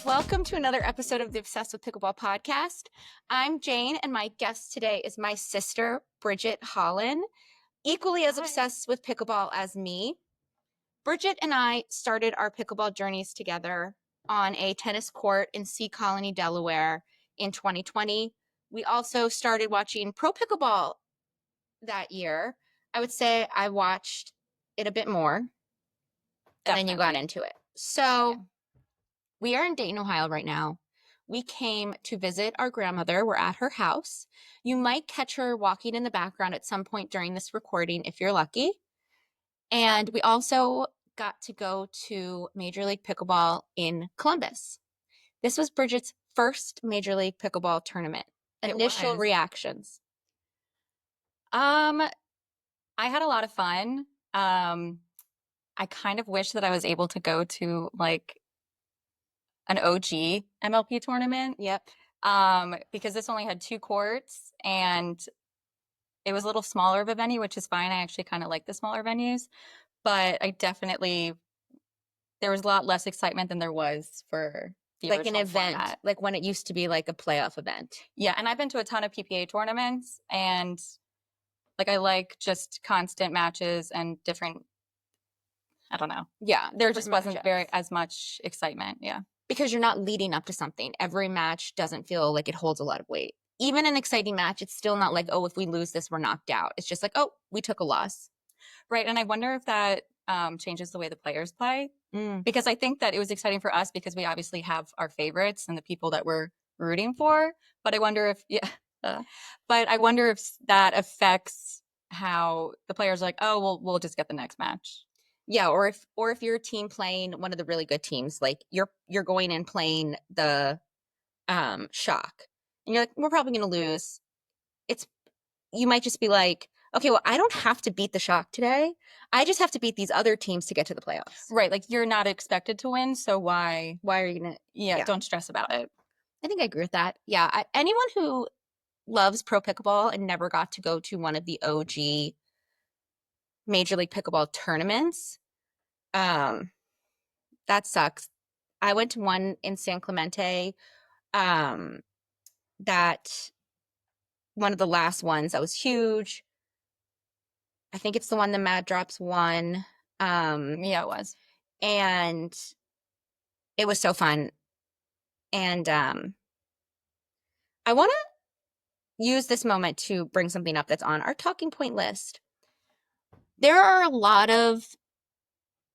Welcome to another episode of the Obsessed with Pickleball podcast. I'm Jane, and my guest today is my sister, Bridget Holland, equally as obsessed with pickleball as me. Bridget and I started our pickleball journeys together on a tennis court in Sea Colony, Delaware in 2020. We also started watching pro pickleball that year. I would say I watched it a bit more, and then you got into it. So we are in Dayton, Ohio right now. We came to visit our grandmother. We're at her house. You might catch her walking in the background at some point during this recording if you're lucky. And we also got to go to Major League Pickleball in Columbus. This was Bridget's first Major League Pickleball tournament. Initial reactions. I had a lot of fun. I kind of wish that I was able to go to like an OG MLP tournament. Yep. Because this only had 2 courts and it was a little smaller of a venue, which is fine. I actually kind of like the smaller venues, but there was a lot less excitement than there was for the like an event, format. like when it used to be like a playoff event. Yeah, and I've been to a ton of PPA tournaments, and like I like just constant matches and different. I don't know. Yeah, there just wasn't as much excitement. Yeah. Because you're not leading up to something. Every match doesn't feel like it holds a lot of weight. Even an exciting match, it's still not like, oh, if we lose this, we're knocked out. It's just like, oh, we took a loss. Right. And I wonder if that changes the way the players play. Because I think that it was exciting for us because we obviously have our favorites and the people that we're rooting for. But I wonder if that affects how the players are like, oh, well, we'll just get the next match. Yeah, or if you're a team playing one of the really good teams, like you're going and playing the Shock, and you're like, we're probably going to lose. You might just be like, okay, well, I don't have to beat the Shock today. I just have to beat these other teams to get to the playoffs. Right, like you're not expected to win, so why are you gonna? Yeah, don't stress about it. I think I agree with that. Yeah, anyone who loves pro pickleball and never got to go to one of the OG Major League Pickleball tournaments, that sucks. I went to one in San Clemente, that one of the last ones that was huge. I think it's the one the Mad Drops won. Yeah, it was. And it was so fun. And I want to use this moment to bring something up that's on our talking point list. There are a lot of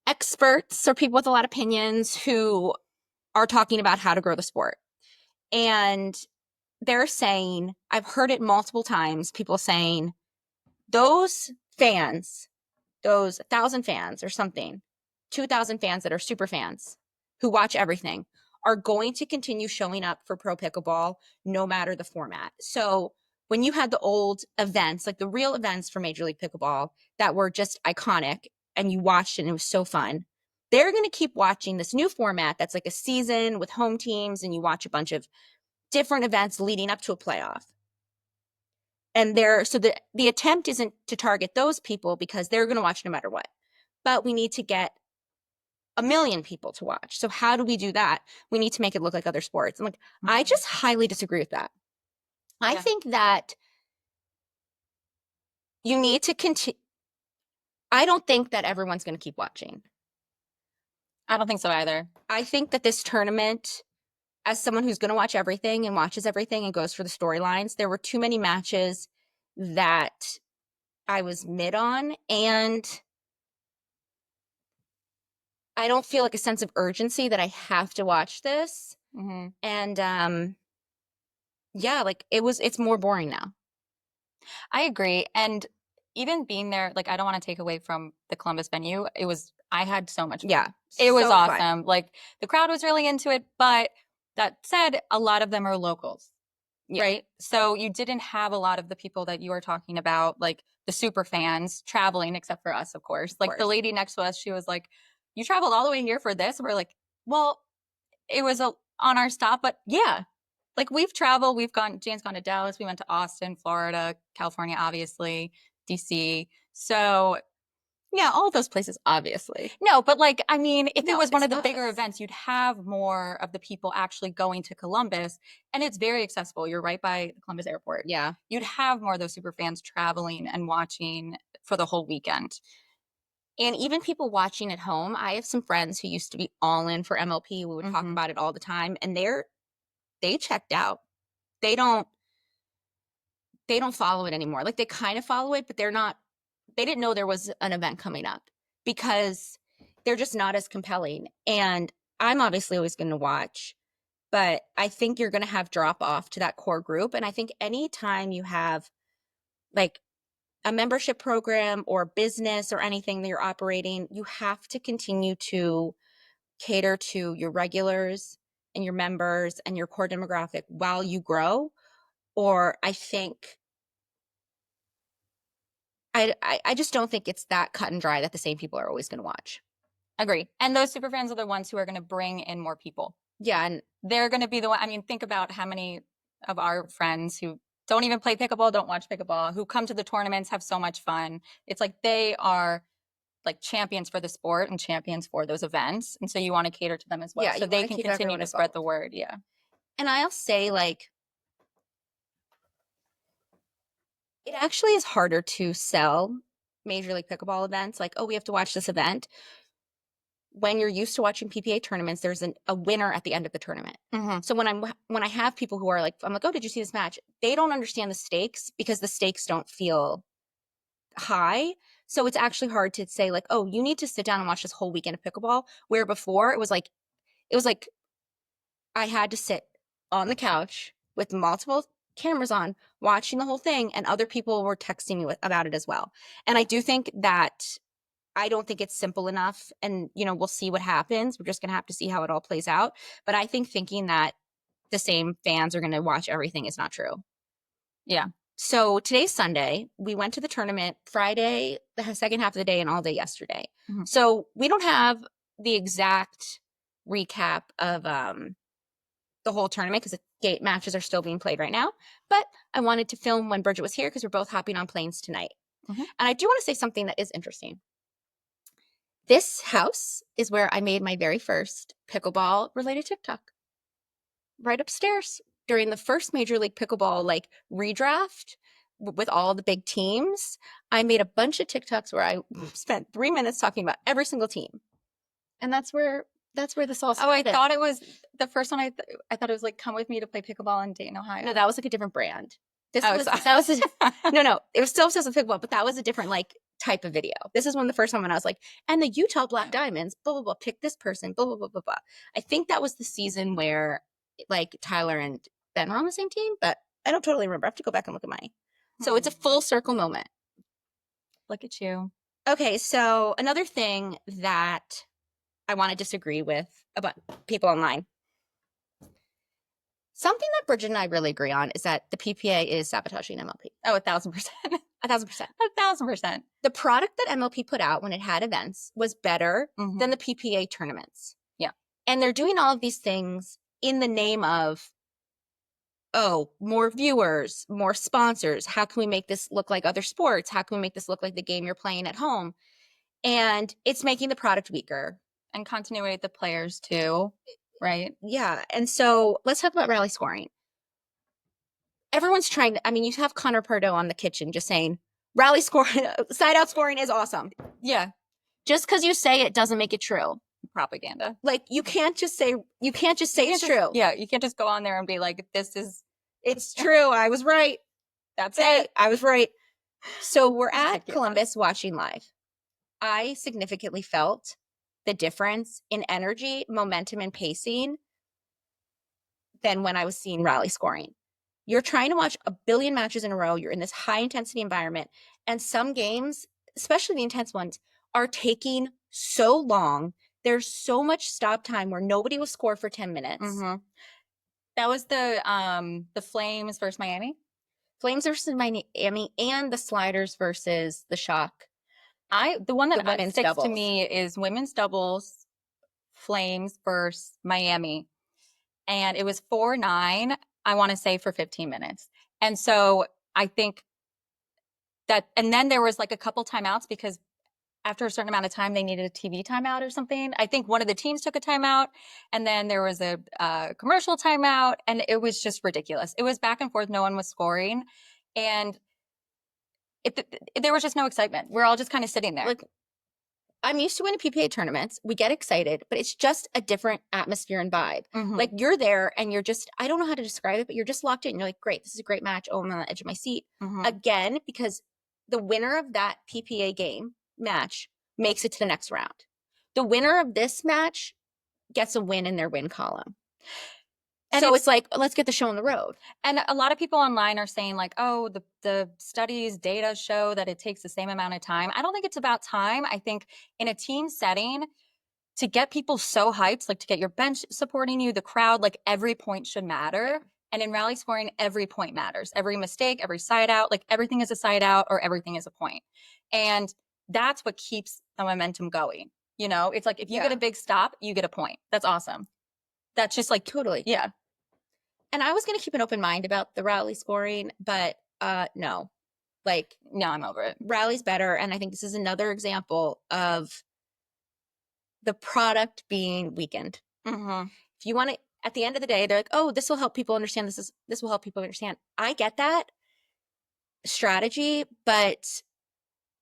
experts or people with a lot of opinions who are talking about how to grow the sport. And they're saying, I've heard it multiple times, people saying, those fans, those 1,000 fans or something, 2,000 fans that are super fans who watch everything are going to continue showing up for pro pickleball no matter the format. So when you had the old events, like the real events for Major League Pickleball that were just iconic and you watched it and it was so fun, they're going to keep watching this new format that's like a season with home teams and you watch a bunch of different events leading up to a playoff. And the attempt isn't to target those people because they're going to watch no matter what. But we need to get 1 million people to watch. So how do we do that? We need to make it look like other sports. And I just highly disagree with that. I think that you need to continue. I don't think that everyone's going to keep watching. I don't think so either. I think that this tournament, as someone who's going to watch everything and watches everything and goes for the storylines, there were too many matches that I was mid on, and I don't feel like a sense of urgency that I have to watch this. Mm-hmm. And it's more boring now. I agree. And even being there, like, I don't want to take away from the Columbus venue. I had so much fun. Yeah. It was awesome. Fun. Like, the crowd was really into it, but that said, a lot of them are locals, right? So you didn't have a lot of the people that you are talking about, like the super fans traveling, except for us, of course. Like the lady next to us, she was like, you traveled all the way here for this? And we're like, well, it was on our stop, but yeah. Like we've traveled, Jane's gone to Dallas, we went to Austin, Florida, California, obviously, DC. So Yeah, all those places, obviously. No, but like, I mean, if it No, was one of it's the bigger us. events, you'd have more of the people actually going to Columbus, and it's very accessible. You're right by the Columbus airport. Yeah. You'd have more of those super fans traveling and watching for the whole weekend. And even people watching at home, I have some friends who used to be all in for MLP. We would talk Mhm. about it all the time, and they checked out. They don't follow it anymore. Like they kind of follow it, but they didn't know there was an event coming up because they're just not as compelling. And I'm obviously always going to watch, but I think you're going to have drop off to that core group. And I think anytime you have like a membership program or business or anything that you're operating, you have to continue to cater to your regulars and your members and your core demographic while you grow. Or I think I just don't think it's that cut and dry that the same people are always going to watch. Agree. And those super fans are the ones who are going to bring in more people. Yeah, and They're going to be the one. I mean, think about how many of our friends who don't even play pickleball, don't watch pickleball, who come to the tournaments, have so much fun. It's like they are like champions for the sport and champions for those events. And so you want to cater to them as well. yeah, So you they want to can keep continue everyone to spread involved. the word. Yeah. And I'll say like it actually is harder to sell Major League Pickleball events. Like, oh, we have to watch this event. When you're used to watching PPA tournaments, there's a winner at the end of the tournament. Mm-hmm. So when I have people who are like, I'm like, oh, did you see this match? They don't understand the stakes because the stakes don't feel high. So it's actually hard to say like, oh, you need to sit down and watch this whole weekend of pickleball. Where before it was like I had to sit on the couch with multiple cameras on, watching the whole thing, and other people were texting me about it as well. And I do think that I don't think it's simple enough. And, we'll see what happens. We're just going to have to see how it all plays out. But I think thinking that the same fans are going to watch everything is not true. Yeah. So today's Sunday. We went to the tournament Friday, the second half of the day, and all day yesterday. Mhm. So we don't have the exact recap of the whole tournament because the gate matches are still being played right now. But I wanted to film when Bridget was here because we're both hopping on planes tonight. Mhm. And I do want to say something that is interesting. This house is where I made my very first pickleball related TikTok. Right upstairs during the first Major League Pickleball like redraft with all the big teams. I made a bunch of TikToks where I spent 3 minutes talking about every single team. And that's where this all Oh, I started. thought it was the first one. I thought it was like, come with me to play pickleball in Dayton, Ohio. No, that was like a different brand. Oh, No, it was still obsessed with pickleball, but that was a different like type of video. This is one of the first one when I was like, and the Utah Black Diamonds, blah blah blah, pick this person, blah blah blah blah blah. I think that was the season where like Tyler and Ben were on the same team, but I don't totally remember. I have to go back and look at mine. So it's a full circle moment. Look at you. Okay, so another thing that I want to disagree with about people online. Something that Bridget and I really agree on is that the PPA is sabotaging MLP. Oh, 1,000%. 1,000%. 1,000%. The product that MLP put out when it had events was better Mhm. than the PPA tournaments. Yeah. And they're doing all of these things in the name of, oh, more viewers, more sponsors. How can we make this look like other sports? How can we make this look like the game you're playing at home? And it's making the product weaker. And continuate the players too, right? Yeah. And so let's talk about rally scoring. Everyone's trying to, I mean, you have Connor Pardo on the kitchen just saying, rally scoring, side out scoring is awesome. Yeah. Just because you say it doesn't make it true. Propaganda. Like you can't just say it's true. Yeah, you can't just go on there and be like, It's true. I was right. That's Hey, it. I was right. So we're at Ridiculous. Columbus watching live. I significantly felt the difference in energy, momentum, and pacing than when I was seeing rally scoring. You're trying to watch a billion matches in a row. You're in this high intensity environment. And some games, especially the intense ones, are taking so long. There's so much stop time where nobody will score for 10 minutes. Mm-hmm. That was the Flames versus Miami. Flames versus Miami and the Sliders versus the Shock. The one that women's sticks doubles. to me is women's doubles, Flames versus Miami. And it was 4-9, I want to say, for 15 minutes. And so I think that, and then there was like a couple timeouts because after a certain amount of time, they needed a TV timeout or something. I think one of the teams took a timeout, and then there was a commercial timeout, and it was just ridiculous. It was back and forth. No one was scoring, and there was just no excitement. We're all just kind of sitting there. Like, I'm used to winning PPA tournaments. We get excited, but it's just a different atmosphere and vibe. Mhm. Like, you're there and you're just, I don't know how to describe it, but you're just locked in. You're like, great, this is a great match. Oh, I'm on the edge of my seat. Mhm. Again, because the winner of that PPA game match makes it to the next round. The winner of this match gets a win in their win column. And So it's like, let's get the show on the road. And a lot of people online are saying like, oh, the studies, data show that it takes the same amount of time. I don't think it's about time. I think in a team setting, to get people so hyped, like to get your bench supporting you, the crowd, like every point should matter. And in rally scoring, every point matters. Every mistake, every side out, like everything is a side out or everything is a point. And that's what keeps the momentum going. You know, it's like if you get a big stop, you get a point. That's awesome. That's just like, Totally. yeah. And I was going to keep an open mind about the rally scoring, but no. Like, no, I'm over it. Rally's better. And I think this is another example of the product being weakened. Mm-hmm. If you want to, at the end of the day, they're like, oh, this will help people understand. This will help people understand. I get that strategy, but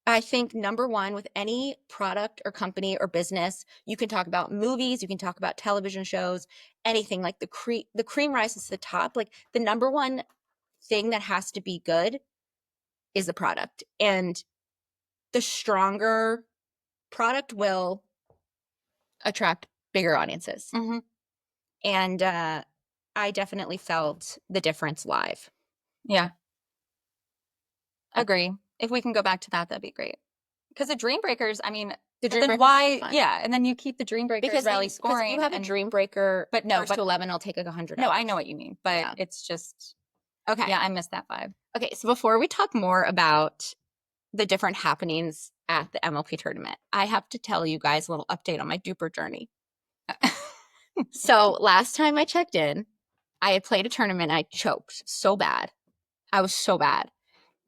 I think number one, with any product or company or business, you can talk about movies, you can talk about television shows, anything. Like the cream rises to the top. Like, the number one thing that has to be good is the product, and the stronger product will attract bigger audiences. Mm-hmm. And I definitely felt the difference live. Yeah. Agree. If we can go back to that, that'd be great. Because the Dream Breakers, I mean, The Dream Breakers why? is fun. Yeah, and then you keep the Dream Breakers Because rally scoring. if you have a Dream Breaker, but no, first to 11, it'll take like $100. No, I know what you mean, but Yeah. it's just okay. Yeah, I miss that vibe. Okay, so before we talk more about the different happenings at the MLP tournament, I have to tell you guys a little update on my duper journey. So last time I checked in, I had played a tournament. I choked so bad. I was so bad.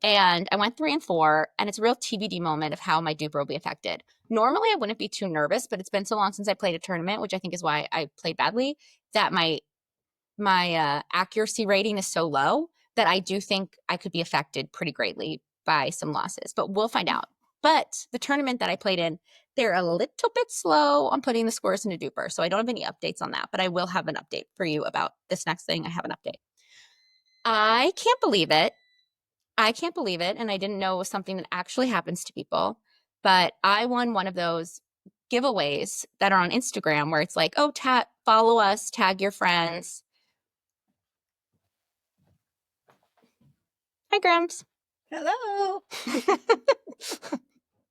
And I went 3 and 4, and it's a real TBD moment of how my duper will be affected. Normally, I wouldn't be too nervous, but it's been so long since I played a tournament, which I think is why I played badly, that my accuracy rating is so low that I do think I could be affected pretty greatly by some losses. But we'll find out. But the tournament that I played in, they're a little bit slow on putting the scores into duper, so I don't have any updates on that. But I will have an update for you about this next thing. I have an update. I can't believe it. And I didn't know it was something that actually happens to people, but I won one of those giveaways that are on Instagram where it's like, oh, follow us, tag your friends. Hi, Grumps. Hello.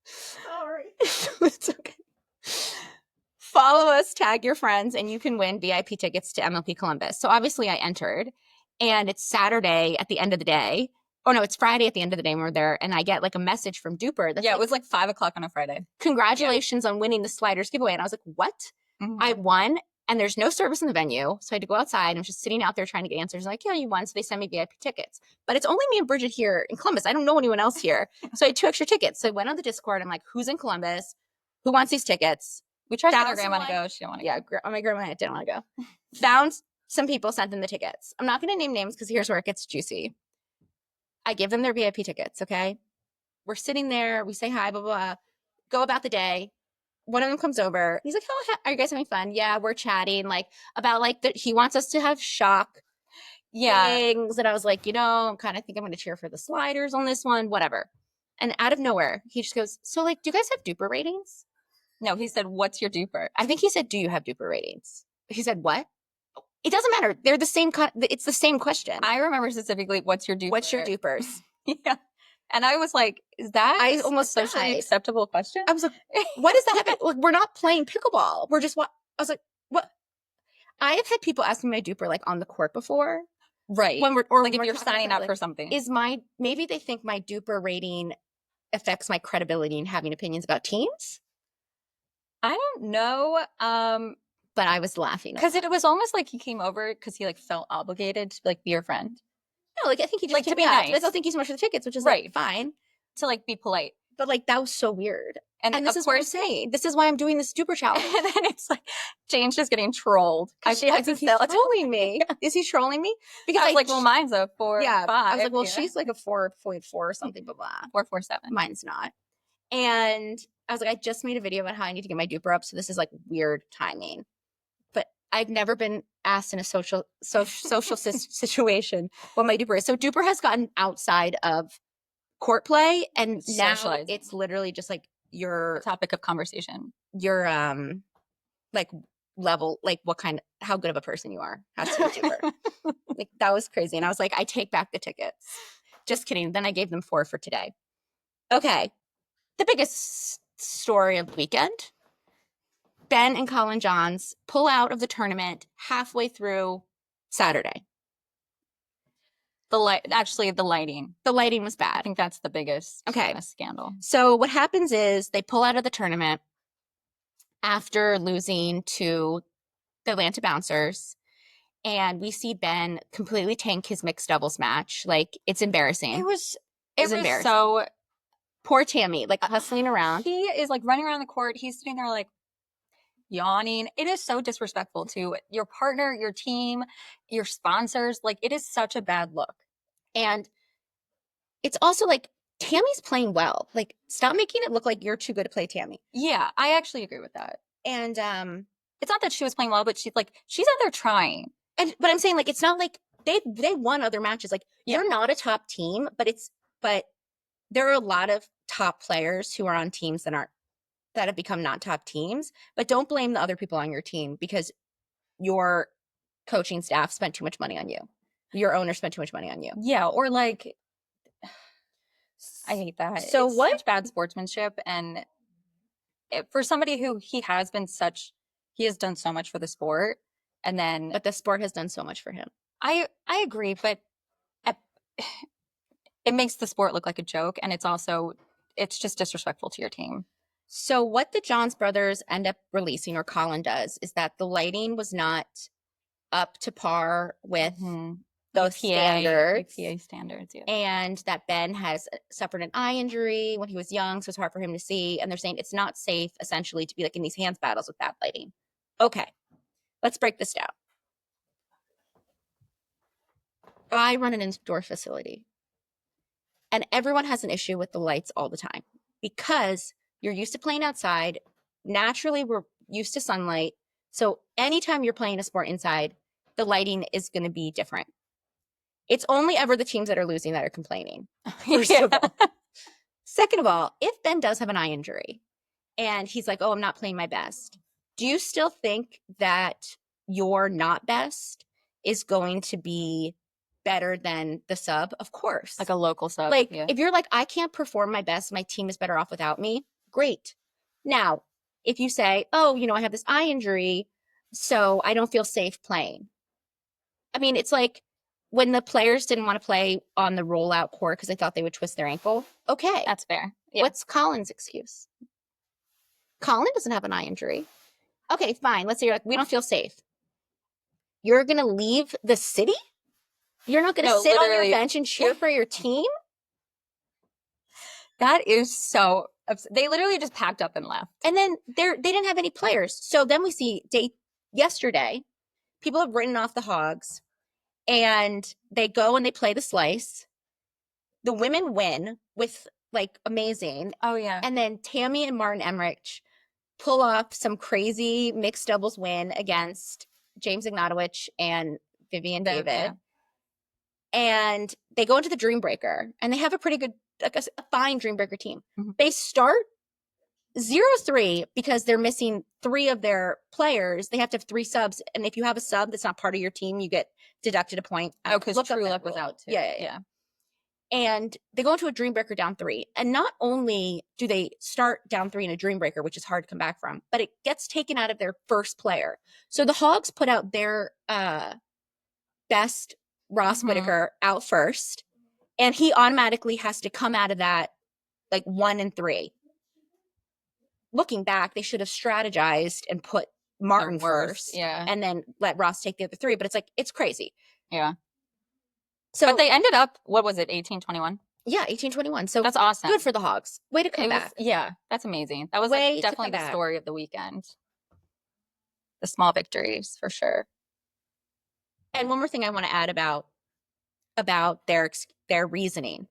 Sorry. It's okay. Follow us, tag your friends, and you can win VIP tickets to MLP Columbus. So obviously I entered, and it's Saturday at the end of the day. Oh, no, it's Friday at the end of the day when we're there, and I get like a message from Duper. That's Yeah, like, it was like 5 o'clock on a Friday. congratulations on winning the sliders giveaway. And I was like, what? Mhm. I won, and there's no service in the venue. So I had to go outside, and I was just sitting out there trying to get answers. Like, yeah, you won. So they sent me VIP tickets. But it's only me and Bridget here in Columbus. I don't know anyone else here. So I had 2 extra tickets. So I went on the Discord. I'm like, who's in Columbus? Who wants these tickets? We tried to get Found our grandma to someone- go. She didn't want to Yeah, my grandma didn't want to go. Found some people, sent them the tickets. I'm not going to name names because here's where it gets juicy. I give them their VIP tickets, okay? We're sitting there. We say hi, blah, blah, blah. Go about the day. One of them comes over. He's like, oh, are you guys having fun? Yeah, we're chatting like about like he wants us to have shock things. And I was like, I kind of think I'm going to cheer for the sliders on this one, whatever. And out of nowhere, he just goes, so like, do you guys have duper ratings? No, he said, what's your duper? I think he said, do you have duper ratings? He said, what? It doesn't matter. They're the same. It's the same question. I remember specifically, what's your duper? What's your dupers? Yeah. And I was like, is that I almost a socially died. acceptable question? I was like, what does that have? Like, we're not playing pickleball. We're just what? I was like, what? I have had people ask me my duper like on the court before. Right. When like when if we're you're talking signing about, up like, for something. Maybe they think my duper rating affects my credibility in having opinions about teams. I don't know. But I was laughing Because it was almost like he came over because he like felt obligated to like be your friend. No, like I think he just like, came to be back. nice. I thank you so much for the tickets, which is Right. like fine. To like be polite. But like that was so weird. And this of is what I'm course, saying. This is why I'm doing this duper challenge. and then it's like Jane's just getting trolled. I think he's trolling me. Is he trolling me? Because I was like, well, mine's a 4.5. yeah, I was like, well, yeah. she's like a 4.4 or something, blah, blah. 4.47. Mine's not. And I was like, I just made a video about how I need to get my duper up, so this is like weird timing. But I've never been asked in a social situation what my duper is. So duper has gotten outside of court play, and now Socializing. it's literally just like your Topic of conversation. your like level, like how good of a person you are has to be duper. Like that was crazy. And I was like, I take back the tickets. Just kidding. Then I gave them 4 for today. Okay. The biggest story of the weekend. Ben and Colin Johns pull out of the tournament halfway through Saturday. The lighting. The lighting was I bad. think that's the biggest scandal. So what happens is they pull out of the tournament after losing to the Atlanta Bouncers. And we see Ben completely tank his mixed doubles match. Like, it's embarrassing. It was embarrassing. so... Poor Tammy, like hustling around. He is like running around the court. He's sitting there like yawning. It is so disrespectful to your partner, your team, your sponsors. Like, it is such a bad look. And it's also like, Tammy's playing well. Like, stop making it look like you're too good to play Tammy. Yeah, I actually agree with that. And it's not that she was playing well, but she's out there trying. But I'm saying, like, it's not like they won other matches. Like, you're not a top team, but there are a lot of top players who are on teams that have become not top teams. But don't blame the other people on your team because your coaching staff spent too much money on you. Your owner spent too much money on you. Yeah, or like, I hate that. So it's such bad sportsmanship, and for somebody who he has done so much for the sport, but the sport has done so much for him. I agree, but it makes the sport look like a joke, and it's just disrespectful to your team. So what the Johns brothers end up releasing, or Colin does, is that the lighting was not up to par with those standards. UPA standards, yeah. And that Ben has suffered an eye injury when he was young, so it's hard for him to see. And they're saying it's not safe, essentially, to be like in these hands battles with that lighting. Okay, let's break this down. I run an indoor facility. And everyone has an issue with the lights all the time because you're used to playing outside. Naturally, we're used to sunlight. So anytime you're playing a sport inside, the lighting is going to be different. It's only ever the teams that are losing that are complaining, first of all. Second of all, if Ben does have an eye injury and he's like, oh, I'm not playing my best, do you still think that your not best is going to be better than the sub? Of course. Like a local sub. Like, if you're like, I can't perform my best, my team is better off without me, great. Now, if you say, oh, I have this eye injury, so I don't feel safe playing. I mean, it's like when the players didn't want to play on the rollout court because they thought they would twist their ankle. Okay. That's fair. Yeah. What's Colin's excuse? Colin doesn't have an eye injury. Okay, fine. Let's say you're like, we don't feel safe. You're going to leave the city? You're not going to sit on your bench and cheer for your team? That is so they literally just packed up and left. And then they didn't have any players. So then we see yesterday, people have written off the Hogs, and they go and they play the slice. The women win with like amazing. Oh, yeah. And then Tammy and Martin Emmerich pull off some crazy mixed doubles win against James Ignatowicz and Vivian David. Yeah. And they go into the Dream Breaker, and they have a pretty good, like a fine Dream Breaker team. Mm-hmm. They start 0-3 because they're missing 3 of their players. They have to have 3 subs, and if you have a sub that's not part of your team, you get deducted a point. Oh, because True Luck was out too. Yeah. And they go into a Dream Breaker down 3, and not only do they start down 3 in a Dream Breaker, which is hard to come back from, but it gets taken out of their first player. So the Hogs put out their best Ross Whitaker out first, and he automatically has to come out of that like 1-3. Looking back, they should have strategized and put Martin first, and then let Ross take the other 3. But it's like, it's crazy. Yeah. So, but they ended up, what was it, 18-21? Yeah, 1821. So That's awesome. good for the Hogs. Way to come back. Yeah, that's amazing. That was Way like, to definitely come the back. story of the weekend. The small victories, for sure. And one more thing I want to add about their reasoning.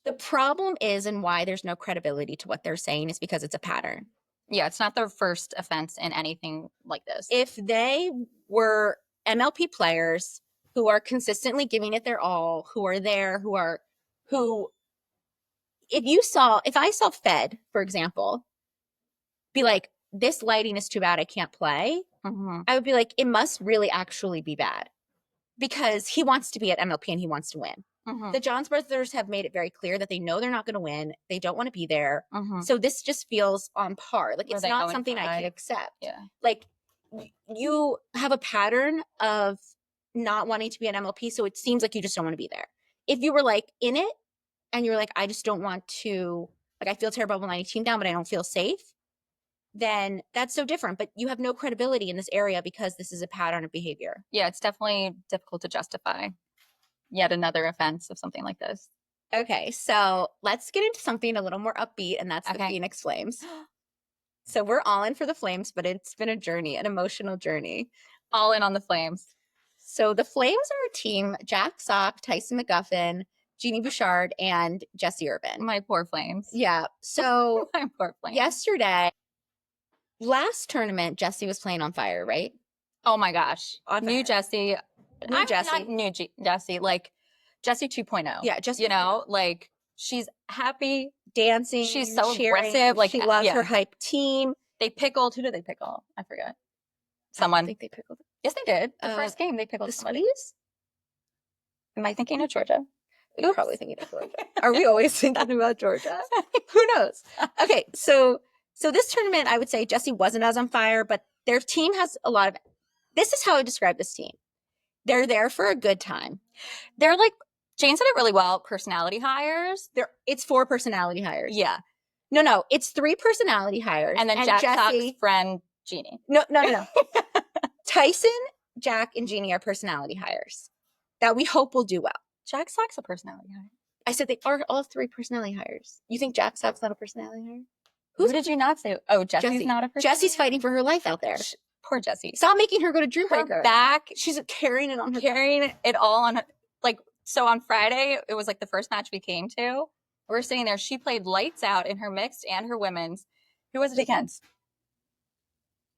The problem is, and why there's no credibility to what they're saying, is because it's a pattern. Yeah, it's not their first offense in anything like this. If they were MLP players who are consistently giving it their all, who are there, if I saw Fed, for example, be like, this lighting is too bad, I can't play, I would be like, it must really actually be bad, because he wants to be at MLP and he wants to win. The Johns brothers have made it very clear that they know they're not going to win. They don't want to be there. So this just feels on par. Like, it's not something I can accept. Yeah. Like, you have a pattern of not wanting to be an MLP, so it seems like you just don't want to be there. If you were like in it and you were like, I just don't want to, like, I feel terrible when letting a team down, but I don't feel safe, then that's so different. But you have no credibility in this area because this is a pattern of behavior. Yeah, it's definitely difficult to justify yet another offense of something like this. Okay, so let's get into something a little more upbeat, and that's the Phoenix Flames. So we're all in for the Flames, but it's been a journey, an emotional journey. All in on the Flames. So the Flames are a team: Jack Sock, Tyson McGuffin, Jeannie Bouchard, and Jesse Urban. My poor Flames. Yeah. So my poor Flames. Yesterday, last tournament, Jesse was playing on fire, right? Oh my gosh. New Jesse. New Jesse. Not new Jesse, like Jesse 2.0. Yeah, just, you know, like, she's happy, dancing. She's so cheering. aggressive. Like, she loves her hype team. They pickled. Who did they pickle? I forget. I Someone. think they pickled. Yes, they did. The first game, they pickled The somebody. Swedes? Am I thinking of Georgia? You're probably thinking of Georgia. Are we always thinking about Georgia? Who knows? Okay, so this tournament, I would say Jesse wasn't as on fire, but their team has a lot of. This is how I describe this team. They're there for a good time. They're like, Jane said it really well. Personality hires. It's 4 personality hires. Yeah. No, it's 3 personality hires, and then Jack Sock's friend Jeannie. No. Tyson, Jack, and Jeannie are personality hires that we hope will do well. Jack Sock's a personality hire. I said they are all 3 personality hires. You think Jack Sock's not a personality hire? Who did you not say? Oh, Jesse's not a personality. Jesse's fighting for her life out there. Poor Jessie. Stop making her go to Dream Breaker. Her back. She's carrying it on her. Carrying it all on her. Like, so on Friday, it was like the first match we came to. We're sitting there. She played lights out in her mixed and her women's. Who was it against?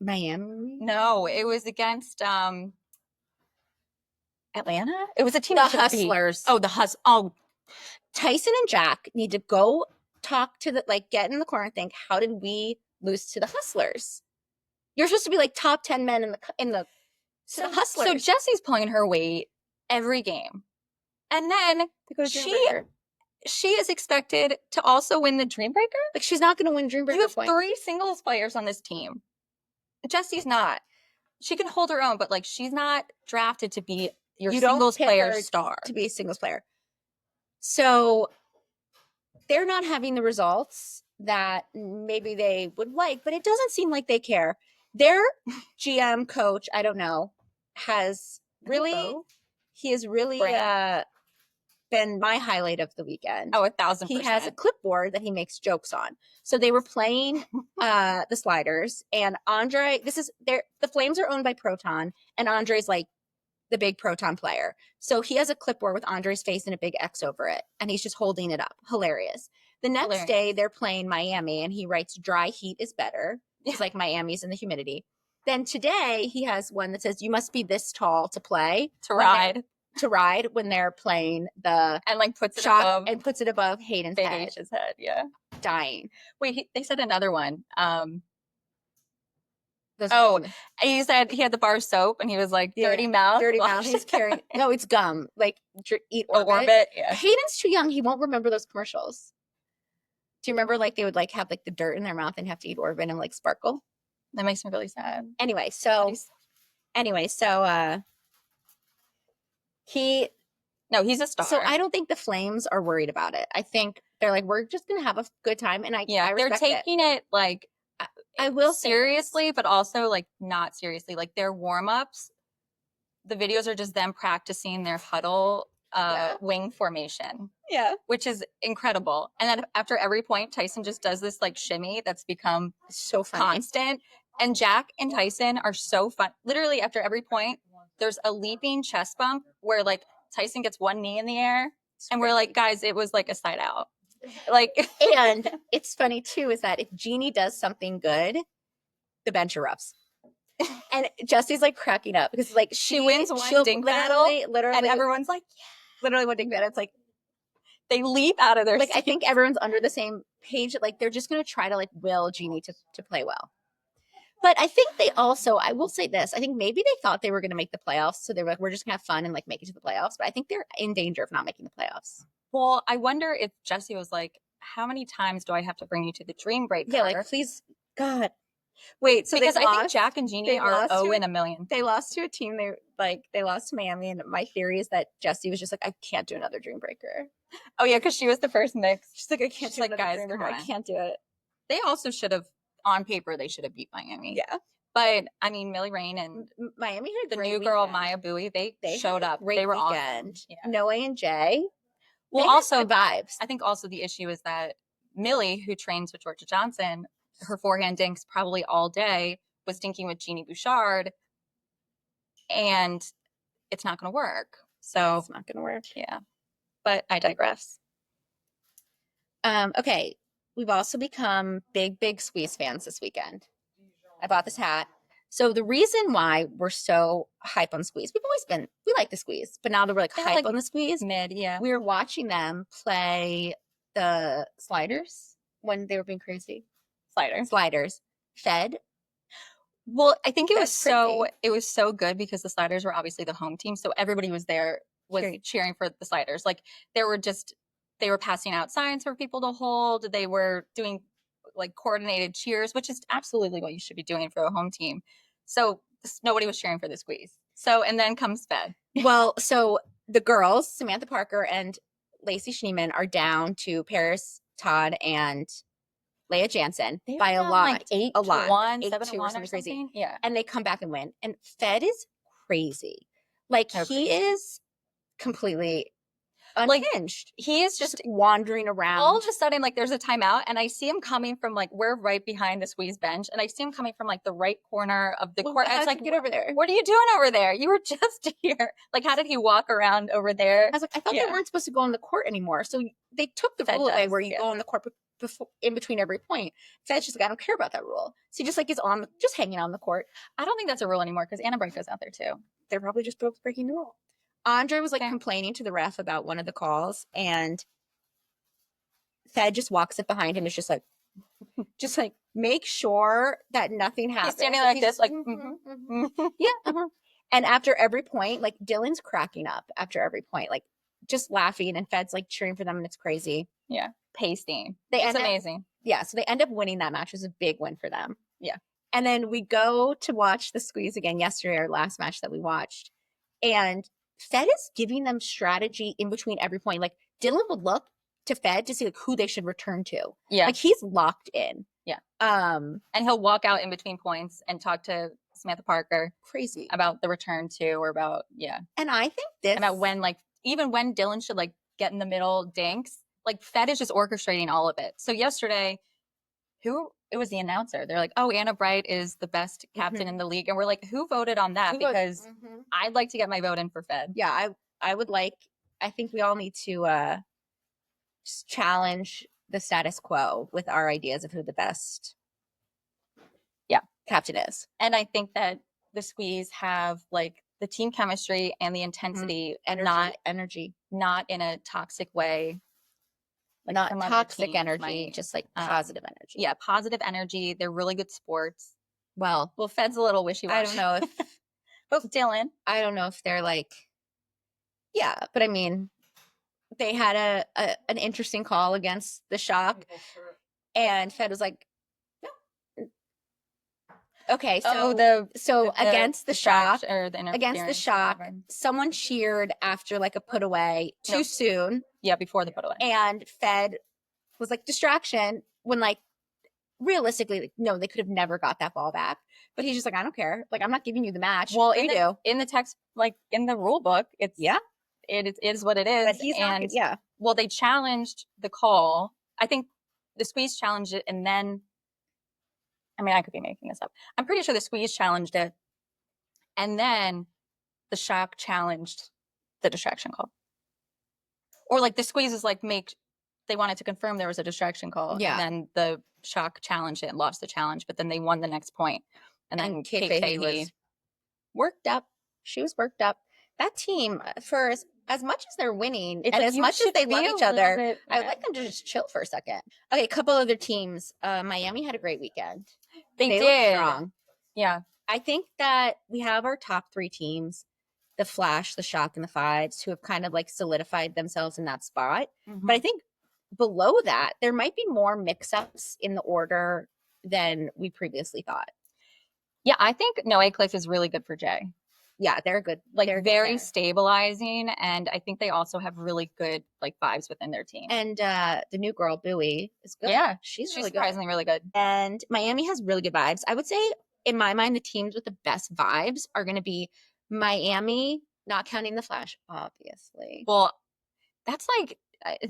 Miami? No, it was against Atlanta. It was a team. The Hustlers. Oh, Tyson and Jack need to go talk to get in the corner and think, how did we lose to the Hustlers? You're supposed to be like top 10 men in the Hustlers. So Jesse's pulling her weight every game, and then she is expected to also win the Dream Breaker. Like, she's not going to win Dream Breaker. You have 3 singles players on this team. Jesse's not. She can hold her own, but like, she's not drafted to be your singles player star. To be a singles player. So they're not having the results that maybe they would like, but it doesn't seem like they care. Their GM coach, I don't know, has really been my highlight of the weekend. Oh, 1,000%. He has a clipboard that he makes jokes on. So they were playing the sliders, and Andre, the Flames are owned by Proton, and Andre's like the big Proton player. So he has a clipboard with Andre's face and a big X over it, and he's just holding it up. Hilarious. The next day they're playing Miami, and he writes dry heat is better. It's like Miami's in the humidity. Then today he has one that says you must be this tall to play. To ride when they're playing the and like puts it above Hayden's Big head. H's head. Yeah. Dying. Wait, they said another one. He said he had the bar soap and he was like, dirty mouth. Dirty mouth. He's carrying. No, it's gum. Like eat Orbit. Yeah. Hayden's too young. He won't remember those commercials. Do you remember they would have the dirt in their mouth and have to eat Orbit and sparkle? That makes me really sad. Anyway, so he's a star. So I don't think the Flames are worried about it. I think they're like, we're just gonna have a good time, and I they're taking it like I will seriously, but also like not seriously. Like their warm-ups, the videos are just them practicing their huddle wing formation, Yeah. which is incredible. And then after every point, Tyson just does this like shimmy that's become So funny. constant. And Jack and Tyson are so fun. Literally after every point, there's a leaping chest bump where like Tyson gets one knee in the air, and we're like, guys, it was like a side out. Like, And it's funny too, is that if Jeannie does something good, the bench erupts. And Jesse's like cracking up because like she wins one dink battle, literally, and everyone's like, literally one dink battle. It's like they leap out of their like I seats. think everyone's under the same page. Like they're just gonna try to like will Jeannie to play well. But I think they also, I will say this, I think maybe they thought they were gonna make the playoffs, so they were like, we're just gonna have fun and like make it to the playoffs. But I think they're in danger of not making the playoffs. Well, I wonder if Jesse was like, how many times do I have to bring you to the dream breaker? Yeah, like please, God. Wait, So because they I think lost- Jack and Jeannie they are lost to 0 it. in a million. They lost to a team. They lost to Miami, and my theory is that Jessie was just like, I can't do another dream breaker. Oh yeah, because she was the first mix. She's like, I can't She's do like, another guys, dream come breaker. I on. can't do it. They also should have, on paper, they should have beat Miami. Yeah, But I mean, Millie Rain and Miami had a the great new girl weekend. Maya Bowie, they They showed had a up. Great They were weekend. awesome. Yeah. Noah and Jay. Well, They had also good vibes. I think also the issue is that Millie, who trains with Georgia Johnson, her forehand dinks probably all day, was dinking with Jeannie Bouchard, and it's not going to work. So It's not gonna work. yeah, but I digress. Okay, we've also become big Squeeze fans this weekend. I bought this hat. So the reason why we're so hype on Squeeze, we like the Squeeze, but now that we're like They're hype like on the Squeeze, Mid, yeah. we were watching them play the sliders when they were being crazy. Sliders. Fed. Well, I think That's it was so good because the Sliders were obviously the home team, so everybody was there cheering for the Sliders. Like they were passing out signs for people to hold. They were doing like coordinated cheers, which is absolutely what you should be doing for a home team. So nobody was cheering for the Squeeze. So and then comes Fed. Well, so the girls, Samantha Parker and Lacey Schneeman, are down to Paris Todd and Leah Jansen They by a were lot. like 8-1, 8-2 7-1 or or something crazy. something. Yeah. And they come back and win. And Fed is crazy. Like So he crazy. is completely Like, unhinged. He is just just wandering around. all of a sudden, like there's a timeout, and I see him coming from like we're right behind the Squeeze bench, and I see him coming from like the right corner of the court. How It's did like, you get over there? what are you doing over there? You were just here. Like, how did he walk around over there? I was like, I thought Yeah. they weren't supposed to go on the court anymore. So they took the Fed rule away does, where you yeah. go on the court before, in between every point. Fed's just like, I don't care about that rule. So he just like is on, just hanging on the court. I don't think that's a rule anymore because Anna Bright goes out there too. They're probably just both breaking the rule. Andre was like Okay. complaining to the ref about one of the calls, and Fed just walks up behind him. Is just like make sure that nothing happens. He's standing like this, like, yeah. Uh-huh. And after every point, like Dylan's cracking up after every point, like just laughing, and Fed's like cheering for them, and it's crazy. Yeah, pasting. They It's end up, amazing. yeah, so they end up winning that match. It was a big win for them. Yeah. And then we go to watch the Squeeze again yesterday, our last match that we watched. And Fed is giving them strategy in between every point. Like Dylan would look to Fed to see like who they should return to. Yeah, Like he's locked in. Yeah. And he'll walk out in between points and talk to Samantha Parker crazy about the return to, or about And I think this about when like even when Dylan should like get in the middle dinks, like Fed is just orchestrating all of it. So yesterday, it was the announcer. They're like, "Oh, Anna Bright is the best captain in the league," and we're like, "Who voted on that?" Because I'd like to get my vote in for Fed. Yeah, I would like. I think we all need to just challenge the status quo with our ideas of who the best captain is. And I think that the Squeeze have like the team chemistry and the intensity, energy, not in a toxic way. Like not some other toxic teams energy, might. just like positive energy. Yeah, positive energy. They're really good sports. Well, Fed's a little wishy-washy. I don't know if But Dylan, I don't know if they're like, yeah, but I mean, they had an interesting call against the Shock, and Fed was like, no. Okay, so against the Shock, or the against the interference, Shock, whatever. someone cheered after like a put away too soon, Yeah, before the put away. and Fed was like distraction when like realistically, like, no, they could have never got that ball back. But he's just like, I don't care. Like, I'm not giving you the match. Well, they do. in the text, like in the rule book, it's it is what it is. But he's not, and yeah. well, they challenged the call. I think the squeeze challenged it, and then, I mean, I could be making this up. I'm pretty sure the squeeze challenged it, and then the shock challenged the distraction call. Or like the squeeze is like they wanted to confirm there was a distraction call, Yeah. and then the shock challenged it and lost the challenge, but then they won the next point. And then Kate Kate Fahey Fahey was worked up. She was worked up. That team, for as much as they're winning and as much as they love each other, I would like them to just chill for a second. Okay, a couple other teams. Miami had a great weekend. They looked did. strong. Yeah. I think that we have our top three teams, the Flash, the Shock, and the Fives, who have kind of like solidified themselves in that spot. But I think below that, there might be more mix-ups in the order than we previously thought. Yeah, I think Noe Cliff is really good for Jay. Yeah, they're good. Like they're very good. stabilizing, and I think they also have really good like vibes within their team. And the new girl, Bowie, is good. Yeah, she's really surprisingly really good. And Miami has really good vibes. I would say, in my mind, the teams with the best vibes are going to be Miami, not counting the Flash, obviously. Well, that's like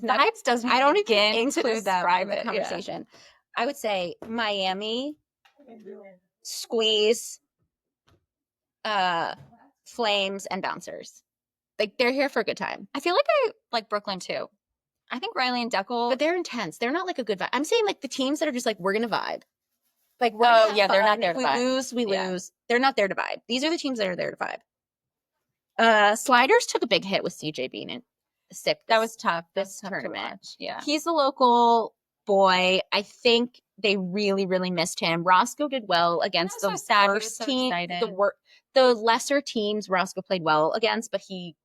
vibes doesn't. I don't even include that describe in the conversation. Yeah. I would say Miami, Squeeze, Flames, and Bouncers. Like they're here for a good time. I feel like I like Brooklyn too. I think Riley and Deckel, but they're intense. They're not like a good vibe. I'm saying like the teams that are just like we're gonna vibe. Like they're not there to we vibe. lose, we lose. They're not there to vibe. These are the teams that are there to vibe. Sliders took a big hit with CJ being sick. That was tough. This tough tournament. To watch. Yeah, he's a local boy. I think they really, really missed him. Roscoe did well against the worst team. The lesser teams Roscoe played well against, but he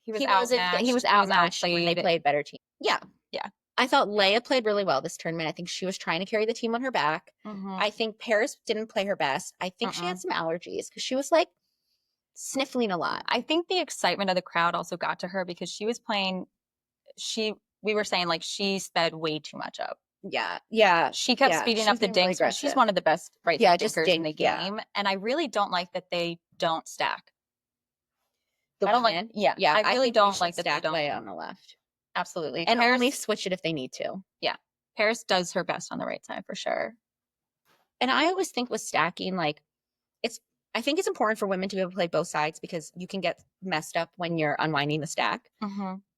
was outmatched when they played better teams. Yeah. I thought Leia played really well this tournament. I think she was trying to carry the team on her back. I think Paris didn't play her best. I think she had some allergies because she was like sniffling a lot. I think the excitement of the crowd also got to her because she was playing. We were saying like she sped way too much up. Yeah. She kept speeding up the dinks. Really, she's one of the best dinkers in the game, and I really don't like that they don't stack. I don't like. Yeah. I really don't like that they don't play on the left. Absolutely, and Paris, only switch it if they need to. Yeah, Paris does her best on the right side for sure. And I always think with stacking, like I think it's important for women to be able to play both sides because you can get messed up when you're unwinding the stack.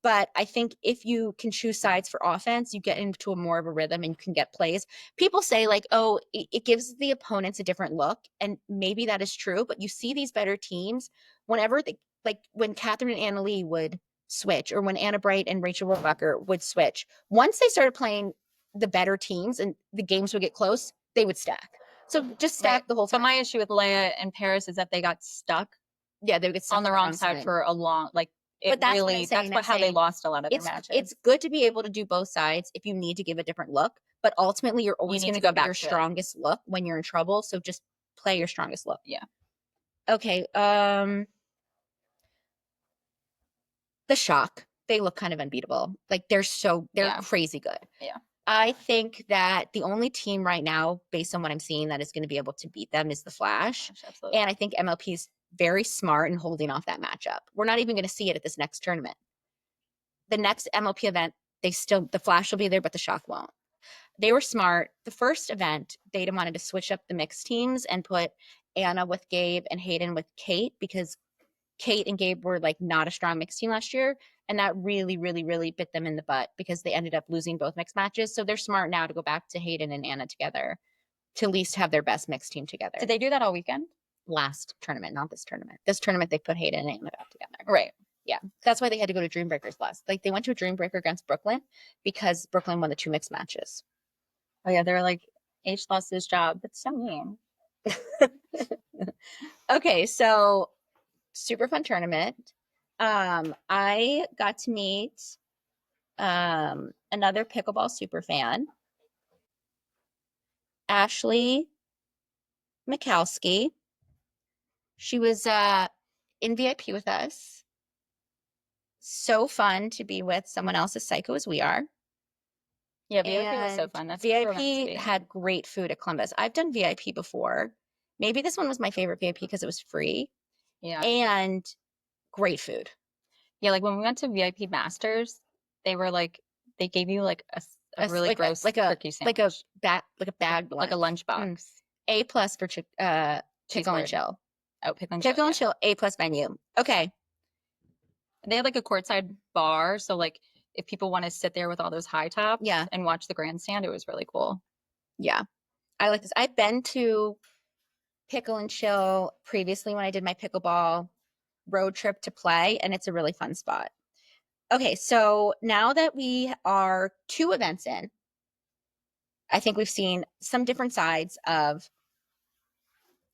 But I think if you can choose sides for offense, you get into more of a rhythm and you can get plays. People say like, oh, it gives the opponents a different look. And maybe that is true. But you see these better teams whenever like when Catherine and Anna Lee would switch or when Anna Bright and Rachel Rohrbacher would switch. Once they started playing the better teams and the games would get close, they would stack. So just stack the whole time. So my issue with Leia and Paris is that they got stuck. Yeah, they would get stuck on the wrong side for a long but that's how they lost a lot of their matches. It's good to be able to do both sides if you need to give a different look, but ultimately you're always going to go back your strongest look when you're in trouble. So just play your strongest look. Yeah. Okay. The Shock. They look kind of unbeatable. Like they're crazy good. Yeah. I think that the only team right now, based on what I'm seeing, that is going to be able to beat them is the Flash. Absolutely. And I think MLP is very smart in holding off that matchup. We're not even going to see it at this next tournament. The next MLP event, the Flash will be there, but the Shock won't. They were smart. The first event, they wanted to switch up the mixed teams and put Anna with Gabe and Hayden with Kate because Kate and Gabe were like not a strong mixed team last year. And that really, really, really bit them in the butt because they ended up losing both mixed matches. So they're smart now to go back to Hayden and Anna together to at least have their best mixed team together. Did they do that all weekend? Last tournament, not this tournament. This tournament, they put Hayden and Anna back together. Right. Yeah. That's why they had to go to Dreambreakers last. Like they went to a Dreambreaker against Brooklyn because Brooklyn won the 2 mixed matches. Oh yeah, they're like, H lost his job. That's so mean. Okay, so super fun tournament. I got to meet another pickleball super fan, Ashley Mikowski. She was in VIP with us. So fun to be with someone else as psycho as we are. Yeah, VIP was so fun. That's VIP had great food at Columbus. I've done VIP before. Maybe this one was my favorite VIP because it was free. Yeah. And great food. Yeah, like when we went to VIP Masters, they were like, they gave you like a really gross turkey sandwich. like a bag like a lunch. lunchbox. A plus for pickle and Cheeseburger. chill. Oh, pickle and Pickle chill. and chill, A plus menu. Okay. They had like a courtside bar, so like if people want to sit there with all those high tops Yeah. and watch the grandstand, it was really cool. Yeah. I like this. I've been to Pickle and Chill previously when I did my pickleball road trip to play, and it's a really fun spot. Okay, so now that we are 2 events in, I think we've seen some different sides of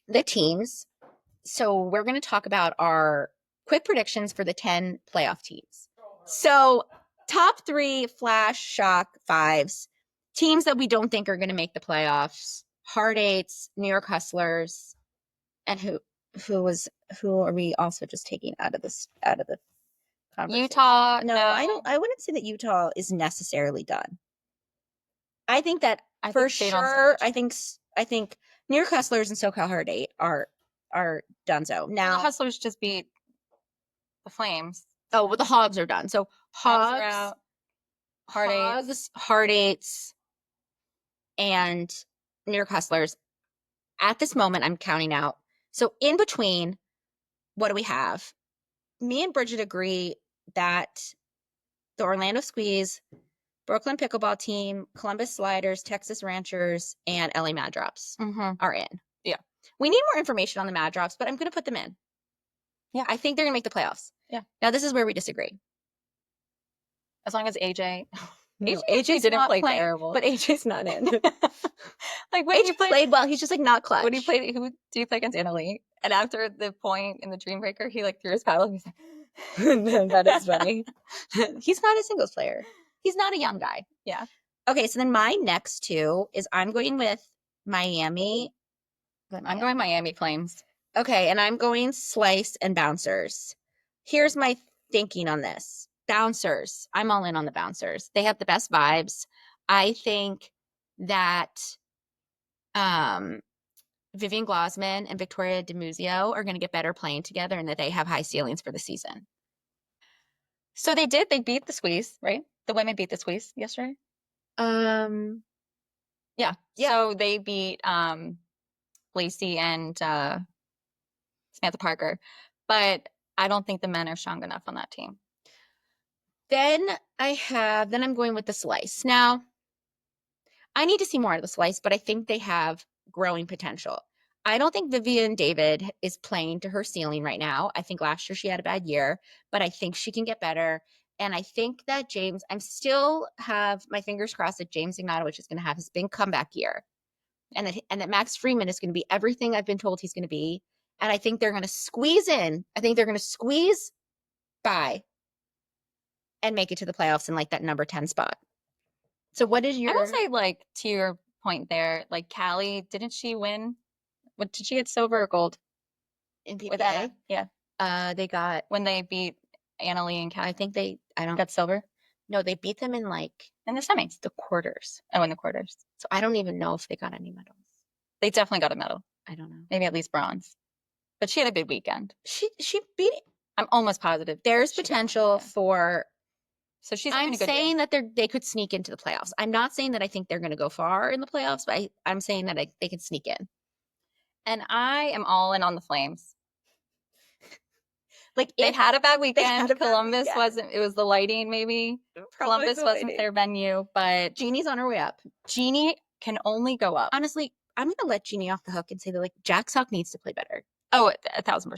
the teams. So we're going to talk about our quick predictions for the 10 playoff teams. So top 3 flash shock 5s, teams that we don't think are going to make the playoffs: Hard Eights, New York Hustlers, and who are we also just taking out of the conversation? Utah. No, I wouldn't say that Utah is necessarily done. I think that for sure. I think New York Hustlers and SoCal Hard Eight are donezo. Now the Hustlers just beat the Flames. Oh, well, the Hogs are done. So Hogs are out. Hard Eights, and New York Hustlers. At this moment, I'm counting out. So in between, what do we have? Me and Bridget agree that the Orlando Squeeze, Brooklyn Pickleball Team, Columbus Sliders, Texas Ranchers, and LA Mad Drops are in. Yeah. We need more information on the Mad Drops, but I'm going to put them in. Yeah. I think they're going to make the playoffs. Yeah. Now, this is where we disagree. As long as AJ. No, AJ didn't play terrible. But AJ's not in. Like when AJ played well. He's just like not clutch. When he played, who did he play against? Annalee. And after the point in the Dream Breaker, he like threw his paddle. He's like, that is funny. He's not a singles player. He's not a young guy. Yeah. Okay, so then my next 2 is I'm going with Miami. I'm going Miami Flames. Okay, and I'm going Slice and Bouncers. Here's my thinking on this. Bouncers. I'm all in on the Bouncers. They have the best vibes. I think that Vivian Glossman and Victoria DiMuzio are going to get better playing together, and that they have high ceilings for the season. So they did. They beat the Squeeze, right? The women beat the Squeeze yesterday. Yeah. So they beat Lacey and Samantha Parker, but I don't think the men are strong enough on that team. Then I'm going with the Slice. Now, I need to see more of the Slice, but I think they have growing potential. I don't think Vivian David is playing to her ceiling right now. I think last year she had a bad year, but I think she can get better. And I think that I'm still have my fingers crossed that James Ignatowicz is going to have his big comeback year. And that Max Freeman is going to be everything I've been told he's going to be. And I think they're going to squeeze in. I think they're going to squeeze by and make it to the playoffs in like that number 10 spot. So what is your... I will say, like, to your point there, like Callie, didn't she win? What did she get, silver or gold? In PPA? With Anna? Yeah. They got... When they beat Annalee and Callie. I think they... I don't... Got silver? No, they beat them in like... In the semis. The quarters. Oh, in the quarters. So I don't even know if they got any medals. They definitely got a medal. I don't know. Maybe at least bronze. But she had a big weekend. She beat it. I'm almost positive. There's potential for... So she's... I'm saying that they could sneak into the playoffs. I'm not saying that I think they're going to go far in the playoffs, but I'm saying that they can sneak in. And I am all in on the Flames. Like, they had a bad weekend. Columbus wasn't... It was the lighting, maybe. Columbus wasn't their venue, but... Jeannie's on her way up. Jeannie can only go up. Honestly, I'm going to let Jeannie off the hook and say that, like, Jack Sock needs to play better. Oh, 1,000%.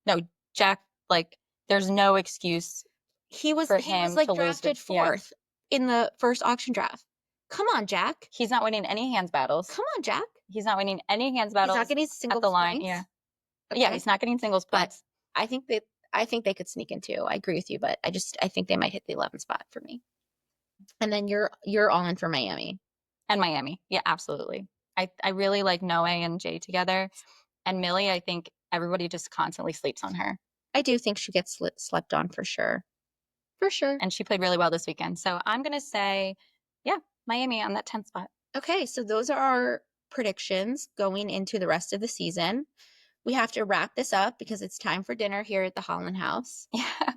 No, Jack, like, there's no excuse he was like drafted 4th in the first auction draft. Come on, Jack. He's not winning any hands battles. Come on, Jack. He's not winning any hands battles. He's not getting singles at the line. points. Yeah. Okay. Yeah, he's not getting singles points. But I think they could sneak in too. I agree with you, but I think they might hit the 11th spot for me. And then you're all in for Miami. And Miami. Yeah, absolutely. I really like Noe and Jay together. And Millie, I think everybody just constantly sleeps on her. I do think she gets slept on for sure. For sure. And she played really well this weekend. So I'm going to say, yeah, Miami on that 10th spot. Okay, so those are our predictions going into the rest of the season. We have to wrap this up because it's time for dinner here at the Holland House. Yeah.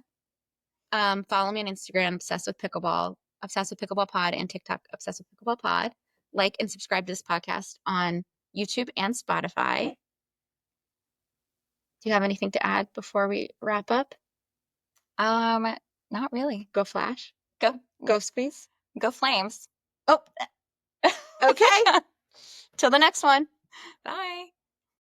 Follow me on Instagram, Obsessed with Pickleball Pod, and TikTok, Obsessed with Pickleball Pod. Like and subscribe to this podcast on YouTube and Spotify. Do you have anything to add before we wrap up? Not really. Go Flash. Go Go Squeeze. Go Flames. Oh, okay. Till the next one. Bye.